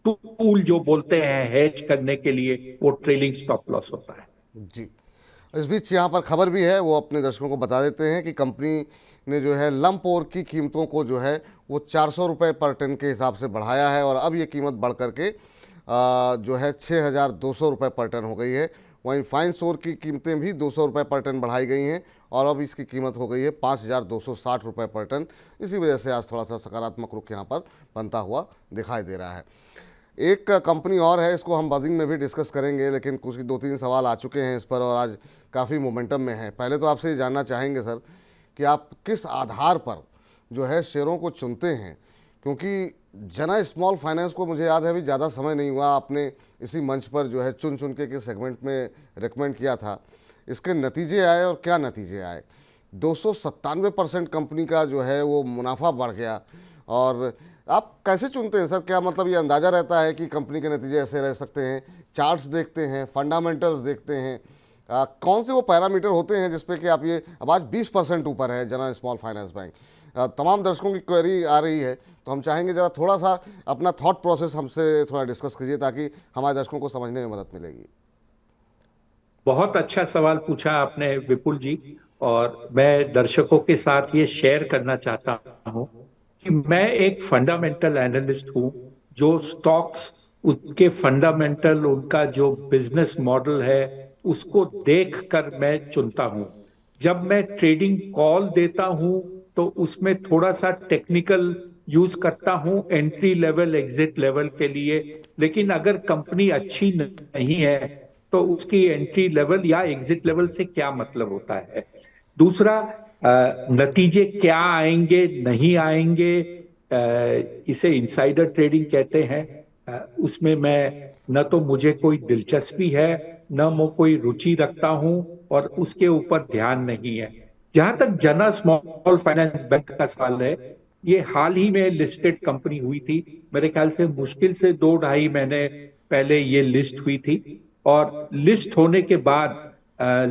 टूल जो बोलते हैं हेज करने के लिए वो ट्रेलिंग स्टॉप लॉस होता है। जी, इस बीच यहाँ पर खबर भी है, वो अपने दर्शकों को बता देते हैं कि कंपनी ने जो है लंप ओर की कीमतों को जो है वो 400 रुपये पर टन के हिसाब से बढ़ाया है और अब ये कीमत बढ़ करके जो है 6,200 रुपये पर टन हो गई है। वहीं फाइन सोर की कीमतें भी 200 रुपये पर टन बढ़ाई गई हैं और अब इसकी कीमत हो गई है 5,260 रुपये पर टन। इसी वजह से आज थोड़ा सा सकारात्मक रुख यहाँ पर बनता हुआ दिखाई दे रहा है। एक कंपनी और है, इसको हम बजिंग में भी डिस्कस करेंगे, लेकिन कुछ 2-3 सवाल आ चुके हैं इस पर और आज काफ़ी मोमेंटम में है। पहले तो आपसे ये जानना चाहेंगे सर कि आप किस आधार पर जो है शेयरों को चुनते हैं, क्योंकि जना स्मॉल फाइनेंस को मुझे याद है अभी ज़्यादा समय नहीं हुआ आपने इसी मंच पर जो है चुन चुन के सेगमेंट में रिकमेंड किया था। इसके नतीजे आए और क्या नतीजे आए? 297% कंपनी का जो है वो मुनाफा बढ़ गया। और आप कैसे चुनते हैं सर? क्या मतलब ये अंदाज़ा रहता है कि कंपनी के नतीजे ऐसे रह सकते हैं? चार्ट्स देखते हैं, फंडामेंटल्स देखते हैं, कौन से वो पैरामीटर होते हैं जिसपे कि आप ये अब आज 20% ऊपर है जना स्मॉल फाइनेंस बैंक? तमाम दर्शकों की क्वेरी आ रही है, तो हम चाहेंगे ज़रा थोड़ा सा अपना थॉट प्रोसेस हमसे थोड़ा डिस्कस कीजिए ताकि हमारे दर्शकों को समझने में मदद मिलेगी। बहुत अच्छा सवाल पूछा आपने विपुल जी, और मैं दर्शकों के साथ ये शेयर करना चाहता हूँ कि मैं एक फंडामेंटल एनालिस्ट हूँ जो स्टॉक्स, उसके फंडामेंटल, उनका जो बिजनेस मॉडल है उसको देखकर मैं चुनता हूँ। जब मैं ट्रेडिंग कॉल देता हूँ तो उसमें थोड़ा सा टेक्निकल यूज करता हूँ एंट्री लेवल, एग्जिट लेवल के लिए। लेकिन अगर कंपनी अच्छी नहीं है तो उसकी एंट्री लेवल या एग्जिट लेवल से क्या मतलब होता है। दूसरा, नतीजे क्या आएंगे नहीं आएंगे, इसे इनसाइडर ट्रेडिंग कहते हैं। उसमें मैं न तो मुझे कोई दिलचस्पी है न मैं कोई रुचि रखता हूं और उसके ऊपर ध्यान नहीं है। जहां तक जना स्मॉल फाइनेंस बैंक का सवाल है, ये हाल ही में लिस्टेड कंपनी हुई थी। मेरे ख्याल से मुश्किल से 2-2.5 महीने पहले ये लिस्ट हुई थी और लिस्ट होने के बाद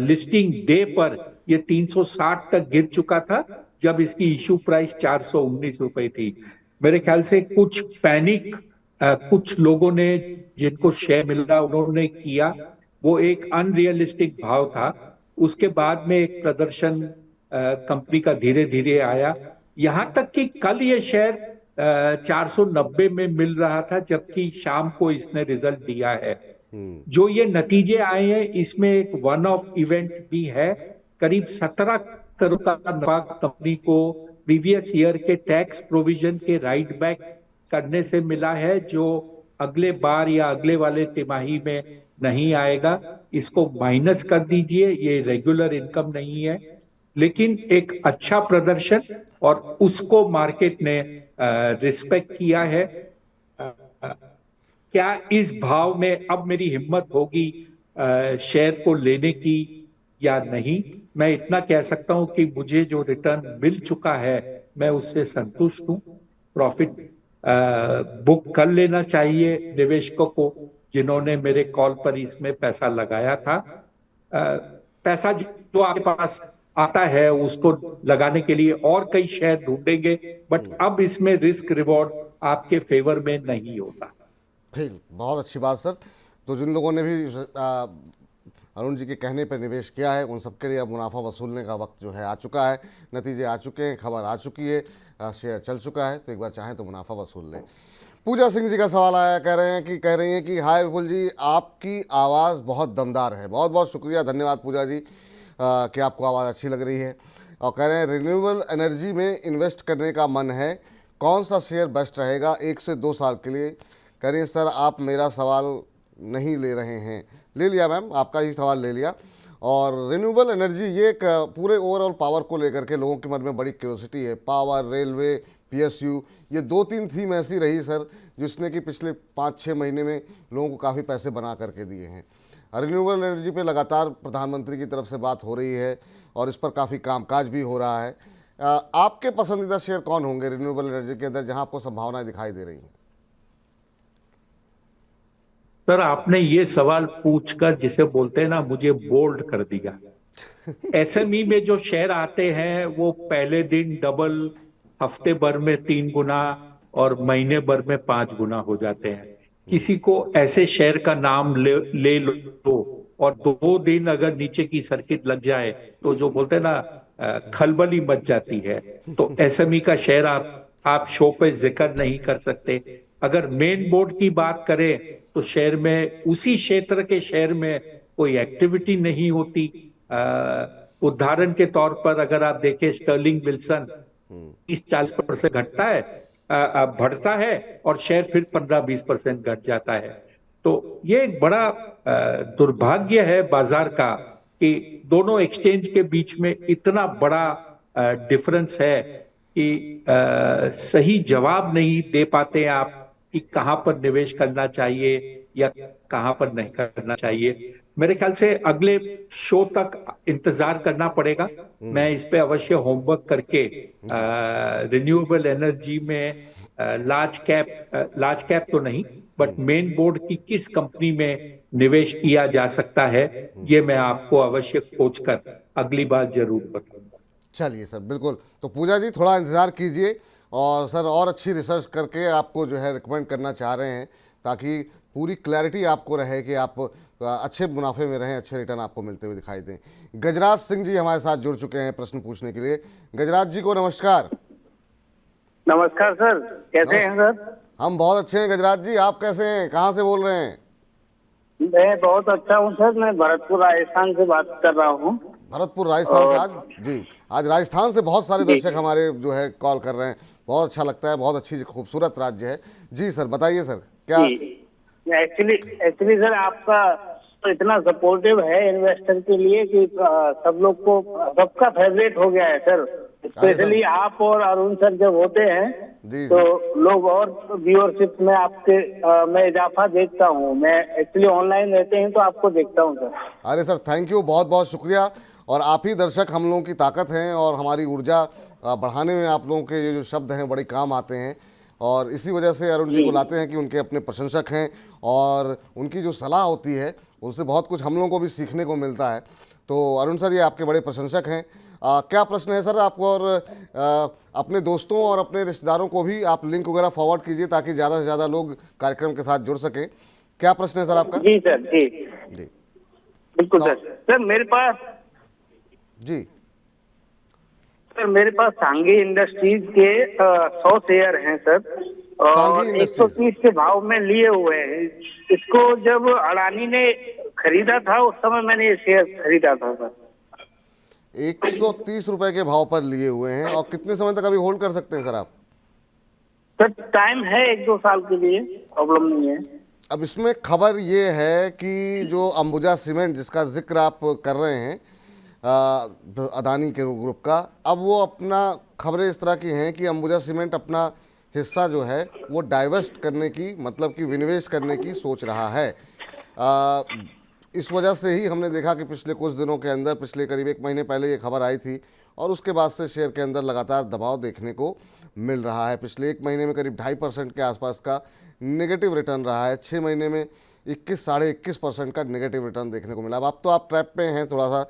लिस्टिंग डे पर ये 360 तक गिर चुका था जब इसकी इशू प्राइस 419 रुपए थी। मेरे ख्याल से कुछ पैनिक कुछ लोगों ने, जिनको शेयर मिल रहा उन्होंने किया, वो एक अनरियलिस्टिक भाव था। उसके बाद में एक प्रदर्शन कंपनी का धीरे धीरे आया, यहां तक कि कल ये शेयर 490 में मिल रहा था जबकि शाम को इसने रिजल्ट दिया है। जो ये नतीजे आए हैं इसमें एक वन ऑफ इवेंट भी है। करीब 17 करोड़ का नफा कंपनी को प्रीवियस ईयर के टैक्स प्रोविजन के राइट बैक करने से मिला है, जो अगले बार या अगले वाले तिमाही में नहीं आएगा। इसको माइनस कर दीजिए, ये रेगुलर इनकम नहीं है, लेकिन एक अच्छा प्रदर्शन और उसको मार्केट ने रिस्पेक्ट किया है। क्या इस भाव में अब मेरी हिम्मत होगी शेयर को लेने की या नहीं? मैं इतना कह सकता हूं कि मुझे जो रिटर्न मिल चुका है मैं उससे संतुष्ट हूं। प्रॉफिट बुक कर लेना चाहिए निवेशकों को जिन्होंने मेरे कॉल पर इसमें पैसा लगाया था। पैसा जो आपके पास आता है उसको लगाने के लिए और कई शेयर ढूंढेंगे, बट अब इसमें रिस्क रिवॉर्ड आपके फेवर में नहीं होता। फिर बहुत अच्छी बात सर। तो जिन लोगों ने भी अरुण जी के कहने पर निवेश किया है उन सबके लिए अब मुनाफा वसूलने का वक्त जो है आ चुका है, नतीजे आ चुके हैं, खबर आ चुकी है, शेयर चल चुका है, तो एक बार चाहें तो मुनाफा वसूल लें। पूजा सिंह जी का सवाल आया, कह रही हैं कि हाय विपुल जी, आपकी आवाज़ बहुत दमदार है। बहुत बहुत शुक्रिया, धन्यवाद पूजा जी कि आपको आवाज़ अच्छी लग रही है। और कह रहे हैं रिन्यूएबल एनर्जी में इन्वेस्ट करने का मन है, कौन सा शेयर बेस्ट रहेगा 1 से 2 साल के लिए। कह रही हैं सर आप मेरा सवाल नहीं ले रहे हैं। ले लिया मैम, आपका ही सवाल ले लिया। और रिन्यूएबल एनर्जी ये एक पूरे ओवरऑल पावर को लेकर के लोगों के मन में बड़ी क्यूरियोसिटी है। पावर, रेलवे, पीएसयू, ये 2-3 थीम ऐसी रही सर जिसने कि पिछले 5-6 महीने में लोगों को काफ़ी पैसे बना करके दिए हैं। रिन्यूएबल एनर्जी पे लगातार प्रधानमंत्री की तरफ से बात हो रही है और इस पर काफ़ी कामकाज भी हो रहा है। आपके पसंदीदा शेयर कौन होंगे रिन्यूएबल एनर्जी के अंदर जहां आपको संभावनाएं दिखाई दे रही हैं? सर आपने ये सवाल पूछकर जिसे बोलते हैं ना, मुझे बोल्ड कर दिया। एसएमई में जो शेयर आते हैं वो पहले दिन डबल, हफ्ते भर में 3 गुना और महीने भर में 5 गुना हो जाते हैं। किसी को ऐसे शेयर का नाम ले लो और 2 दिन अगर नीचे की सर्किट लग जाए तो जो बोलते हैं ना खलबली मच जाती है। तो एसएमई का शेयर आप शो पे जिक्र नहीं कर सकते। अगर मेन बोर्ड की बात करें तो शेयर में, उसी क्षेत्र के शेयर में कोई एक्टिविटी नहीं होती। उदाहरण के तौर पर अगर आप देखें स्टर्लिंग विल्सन 30-40% घटता है, बढ़ता है और शेयर फिर 15-20% घट जाता है। तो ये एक बड़ा दुर्भाग्य है बाजार का कि दोनों एक्सचेंज के बीच में इतना बड़ा डिफरेंस है कि सही जवाब नहीं दे पाते आप कि कहां पर निवेश करना चाहिए या कहां पर नहीं करना चाहिए। मेरे ख्याल से अगले शो तक इंतजार करना पड़ेगा। मैं इस पे अवश्य होमवर्क करके रिन्यूएबल एनर्जी में लार्ज कैप तो नहीं बट मेन बोर्ड की किस कंपनी में निवेश किया जा सकता है, ये मैं आपको अवश्य खोज कर अगली बार जरूर बताऊंगा। चलिए सर, बिल्कुल। तो पूजा जी थोड़ा इंतज़ार कीजिए और सर और अच्छी रिसर्च करके आपको जो है रिकमेंड करना चाह रहे हैं ताकि पूरी क्लैरिटी आपको रहे कि आप अच्छे मुनाफे में रहें, अच्छे रिटर्न आपको मिलते हुए दिखाई दें। गजराज सिंह जी हमारे साथ जुड़ चुके हैं प्रश्न पूछने के लिए। गजराज जी को नमस्कार। नमस्कार सर, कैसे हैं सर? हम बहुत अच्छे हैं गजराज जी, आप कैसे हैं, कहाँ से बोल रहे हैं? मैं बहुत अच्छा हूँ सर, मैं भरतपुर राजस्थान से बात कर रहा हूँ। भरतपुर राजस्थान से? आज जी, आज राजस्थान से बहुत सारे दर्शक हमारे जो है कॉल कर रहे हैं, बहुत अच्छा लगता है, बहुत अच्छी खूबसूरत राज्य है। जी सर बताइए सर क्या। एक्चुअली सर आपका तो इतना सपोर्टिव है इन्वेस्टर के लिए कि सब लोग को, सबका फेवरेट हो गया है सर। स्पेशली आप और अरुण सर जब होते हैं तो लोग और व्यूअरशिप में आपके मैं इजाफा देखता हूँ। मैं एक्चुअली ऑनलाइन रहते हैं तो आपको देखता हूँ सर। अरे सर थैंक यू, बहुत बहुत शुक्रिया। और आप ही दर्शक हम लोगों की ताकत हैं और हमारी ऊर्जा बढ़ाने में आप लोगों के ये जो शब्द हैं बड़े काम आते हैं। और इसी वजह से अरुण जी को लाते हैं कि उनके अपने प्रशंसक हैं और उनकी जो सलाह होती है उनसे बहुत कुछ हम लोगों को भी सीखने को मिलता है। तो अरुण सर ये आपके बड़े प्रशंसक हैं। क्या प्रश्न है सर आपको? और अपने दोस्तों और अपने रिश्तेदारों को भी आप लिंक वगैरह फॉरवर्ड कीजिए ताकि ज़्यादा से ज़्यादा लोग कार्यक्रम के साथ जुड़ सकें। क्या प्रश्न है सर आपका? जी सर, जी जी बिल्कुल सर। सर मेरे पास सांघी इंडस्ट्रीज के 100 शेयर हैं सर और 130 के भाव में लिए हुए हैं। इसको जब अडानी ने खरीदा था उस समय मैंने ये शेयर खरीदा था सर। 130 रुपए के भाव पर लिए हुए हैं और कितने समय तक अभी होल्ड कर सकते हैं सर आप? सर टाइम है 1-2 साल के लिए, प्रॉब्लम नहीं है। अब इसमें खबर ये है कि जो अंबुजा सीमेंट जिसका जिक्र आप कर रहे हैं अदानी के ग्रुप का, अब वो अपना, खबरें इस तरह की हैं कि अंबुजा सीमेंट अपना हिस्सा जो है वो डाइवर्स्ट करने की, मतलब कि विनिवेश करने की सोच रहा है। इस वजह से ही हमने देखा कि पिछले कुछ दिनों के अंदर, पिछले करीब 1 महीने पहले ये खबर आई थी और उसके बाद से शेयर के अंदर लगातार दबाव देखने को मिल रहा है। पिछले 1 महीने में करीब 2.5% के आसपास का नेगेटिव रिटर्न रहा है। 6 महीने में 21, 21.5% का नेगेटिव रिटर्न देखने को मिला। अब तो आप ट्रैप पे हैं थोड़ा सा,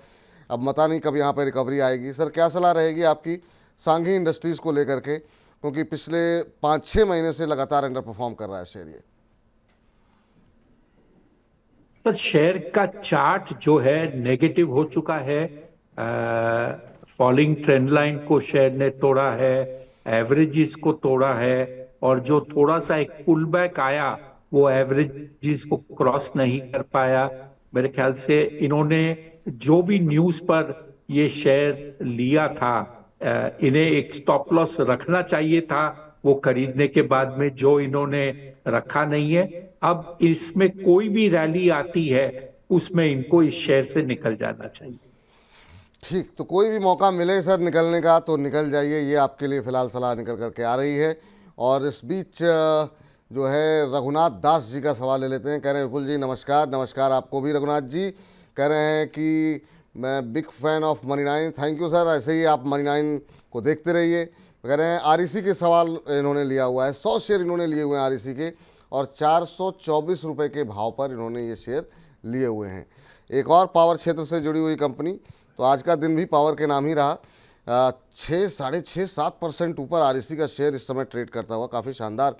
अब पता नहीं कब यहाँ पर रिकवरी आएगी। सर क्या सलाह रहेगी आपकी सांघी इंडस्ट्रीज़ को लेकर के, क्योंकि पिछले 5-6 महीने से लगातार अंडर परफॉर्म कर रहा है शेयर ये? तो शेयर का चार्ट जो है नेगेटिव हो चुका है, फॉलिंग ट्रेंड लाइन को शेयर ने तोड़ा है, एवरेजेस को तोड़ा है, और जो थोड़ा सा एक पुल बैक आया वो एवरेजेस को क्रॉस नहीं कर पाया। मेरे ख्याल से इन्होंने जो भी न्यूज पर ये शेयर लिया था, इन्हें एक स्टॉप लॉस रखना चाहिए था वो खरीदने के बाद में, जो इन्होंने रखा नहीं है। अब इसमें कोई भी रैली आती है उसमें इनको इस शेयर से निकल जाना चाहिए। ठीक, तो कोई भी मौका मिले सर निकलने का तो निकल जाइए, ये आपके लिए फ़िलहाल सलाह निकल करके आ रही है। और इस बीच जो है रघुनाथ दास जी का सवाल ले लेते हैं। कह रहे हैं विपुल जी नमस्कार। नमस्कार आपको भी रघुनाथ जी। कह रहे हैं कि मैं big fan of money 9। Thank you sir, ऐसे ही आप मनी 9 को देखते रहिए। कह रहे हैं आरईसी के सवाल इन्होंने लिया हुआ है, 100 शेयर इन्होंने लिए हुए हैं आरईसी के, और 424 रुपये के भाव पर इन्होंने ये शेयर लिए हुए हैं। एक और पावर क्षेत्र से जुड़ी हुई कंपनी, तो आज का दिन भी पावर के नाम ही रहा। 6-7% ऊपर आरईसी का शेयर इस समय ट्रेड करता हुआ, काफ़ी शानदार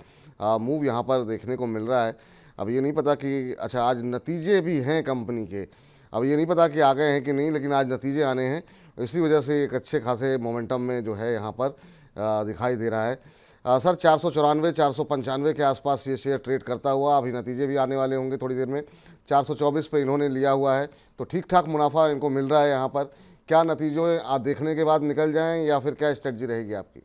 मूव यहाँ पर देखने को मिल रहा है। अब ये नहीं पता कि अच्छा आज नतीजे भी हैं कंपनी के, अब ये नहीं पता कि आ गए हैं कि नहीं, लेकिन आज नतीजे आने हैं, इसी वजह से एक अच्छे खासे मोमेंटम में जो है यहाँ पर दिखाई दे रहा है। सर 494-495 के आसपास ये शेयर ट्रेड करता हुआ, अभी नतीजे भी आने वाले होंगे थोड़ी देर में। 424 पे इन्होंने लिया हुआ है, तो ठीक ठाक मुनाफा इनको मिल रहा है यहाँ पर। क्या नतीजों देखने के बाद निकल जाएं या फिर क्या स्ट्रेटजी रहेगी आपकी?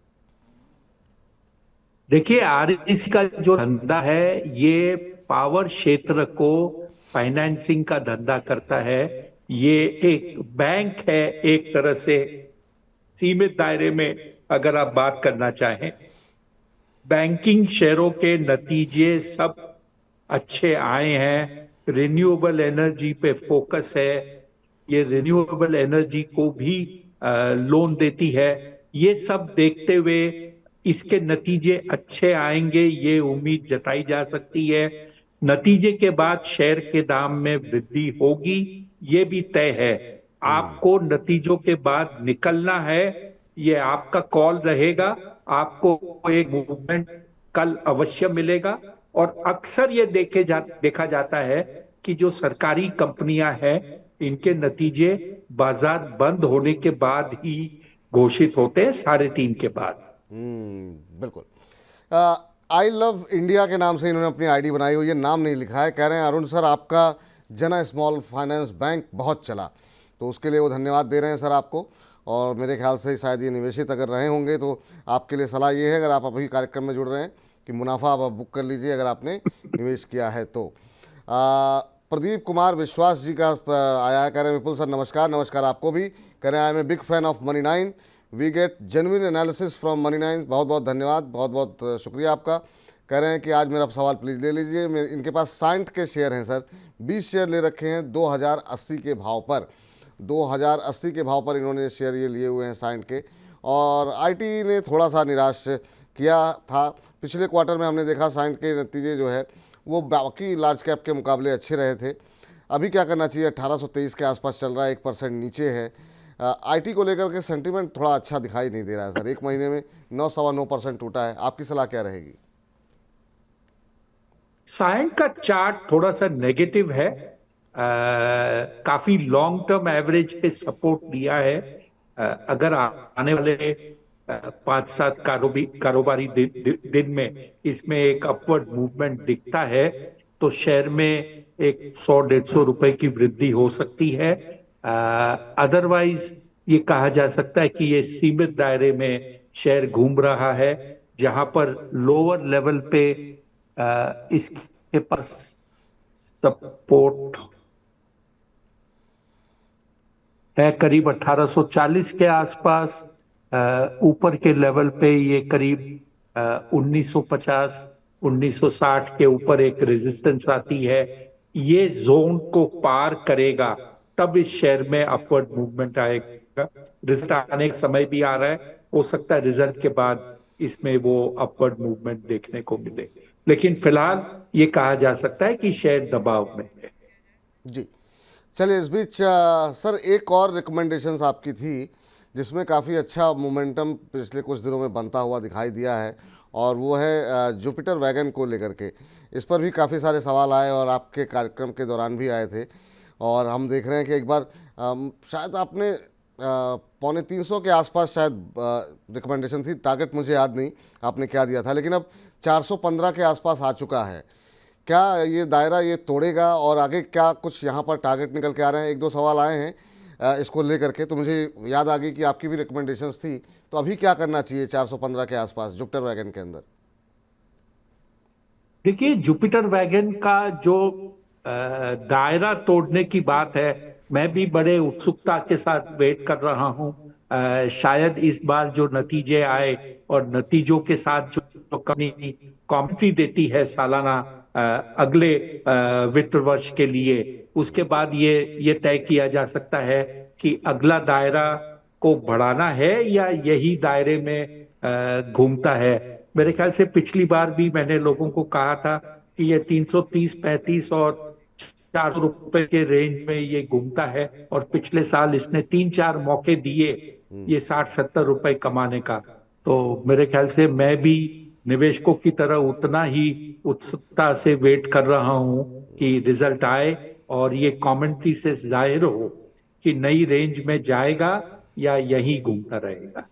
देखिए, आरईसी का जो धंधा है ये पावर क्षेत्र को फाइनेंसिंग का धंधा करता है। ये एक बैंक है एक तरह से, सीमित दायरे में अगर आप बात करना चाहें। बैंकिंग शेयरों के नतीजे सब अच्छे आए हैं। रिन्यूएबल एनर्जी पे फोकस है, ये रिन्यूएबल एनर्जी को भी लोन देती है। ये सब देखते हुए इसके नतीजे अच्छे आएंगे, ये उम्मीद जताई जा सकती है। नतीजे के बाद शेयर के दाम में वृद्धि होगी, ये भी तय है। आपको नतीजों के बाद निकलना है, ये आपका कॉल रहेगा। आपको एक मूवमेंट कल अवश्य मिलेगा। और अक्सर ये देखा जाता है कि जो सरकारी कंपनियां हैं इनके नतीजे बाजार बंद होने के बाद ही घोषित होते हैं, 3:30 के बाद। बिल्कुल। आई लव इंडिया के नाम से इन्होंने अपनी आईडी बनाई हुई है, नाम नहीं लिखा है। कह रहे हैं अरुण सर आपका जना स्मॉल फाइनेंस बैंक बहुत चला, तो उसके लिए वो धन्यवाद दे रहे हैं सर आपको। और मेरे ख्याल से शायद ये निवेशित अगर रहे होंगे तो आपके लिए सलाह ये है, अगर आप अभी कार्यक्रम में जुड़ रहे हैं, कि मुनाफा आप बुक कर लीजिए अगर आपने निवेश किया है तो। प्रदीप कुमार विश्वास जी का आया है। कह रहे हैं विपुल सर नमस्कार। नमस्कार आपको भी। कह रहे हैं I am a big fan of money 9, we get genuine analysis from money 9। बहुत बहुत धन्यवाद, बहुत बहुत शुक्रिया आपका। कह रहे हैं कि आज मेरा सवाल प्लीज़ ले लीजिए। इनके पास साइंट के शेयर हैं सर, 20 शेयर ले रखे हैं 2080 के भाव पर। 2080 के भाव पर इन्होंने शेयर ये लिए हुए हैं साइंट के। और आईटी ने थोड़ा सा निराश किया था। पिछले क्वार्टर में हमने देखा साइंट के नतीजे जो है वो बाकी लार्ज कैप के मुकाबले अच्छे रहे थे। अभी क्या करना चाहिए? 1823 के आसपास चल रहा है, 1% नीचे है। आईटी को लेकर के सेंटीमेंट थोड़ा अच्छा दिखाई नहीं दे रहा है सर, एक महीने में 9-9% टूटा है। आपकी सलाह क्या रहेगी? साइंट का चार्ट थोड़ा सा नेगेटिव है, काफी लॉन्ग टर्म एवरेज पे सपोर्ट दिया है। अगर आने वाले 5-7 कारोबारी दिन में इसमें एक अपवर्ड मूवमेंट दिखता है तो शेयर में एक 100-150 रुपए की वृद्धि हो सकती है। अदरवाइज ये कहा जा सकता है कि ये सीमित दायरे में शेयर घूम रहा है, जहां पर लोअर लेवल पे इसके पास सपोर्ट है करीब 1840 के आसपास। ऊपर के लेवल पे ये करीब 1950 1960 के ऊपर एक रेजिस्टेंस आती है। ये जोन को पार करेगा तब इस शेयर में अपवर्ड मूवमेंट आएगा। रिजल्ट आने का समय भी आ रहा है, हो सकता है रिजल्ट के बाद इसमें वो अपवर्ड मूवमेंट देखने को मिले, लेकिन फिलहाल ये कहा जा सकता है कि शेयर दबाव में है। जी, चलिए इस बीच सर एक और रिकमेंडेशंस आपकी थी जिसमें काफ़ी अच्छा मोमेंटम पिछले कुछ दिनों में बनता हुआ दिखाई दिया है, और वो है जुपिटर वैगन को लेकर के। इस पर भी काफ़ी सारे सवाल आए और आपके कार्यक्रम के दौरान भी आए थे, और हम देख रहे हैं कि एक बार शायद आपने 250 के आसपास शायद रिकमेंडेशन थी, टारगेट मुझे याद नहीं आपने क्या दिया था, लेकिन अब 415 के आसपास आ चुका है। क्या ये दायरा ये तोड़ेगा, और आगे क्या कुछ यहाँ पर टारगेट निकल के आ रहे हैं? एक दो सवाल आए हैं इसको लेकर के, तो मुझे याद आ गई कि आपकी भी रिकमेंडेशंस थी, तो अभी क्या करना चाहिए 415 के आसपास जुपिटर वैगन के अंदर? देखिए, जुपिटर वैगन का जो दायरा तोड़ने की बात है, मैं भी बड़े उत्सुकता के साथ वेट कर रहा हूं। शायद इस बार जो नतीजे आए और नतीजों के साथ जो कंपनी कॉमेंट्री देती है सालाना अगले वित्त वर्ष के लिए, उसके बाद ये तय किया जा सकता है कि अगला दायरा को बढ़ाना है या यही दायरे में घूमता है। मेरे ख्याल से पिछली बार भी मैंने लोगों को कहा था कि ये 330, 35 और 400 रुपए के रेंज में ये घूमता है, और पिछले साल इसने 3-4 मौके दिए ये 60-70 रुपए कमाने का। तो मेरे ख्याल से मैं भी निवेशकों की तरह उतना ही उत्सुकता से वेट कर रहा हूं कि रिजल्ट आए और ये कमेंट्री से जाहिर हो कि नई रेंज में जाएगा या यहीं घूमता रहेगा।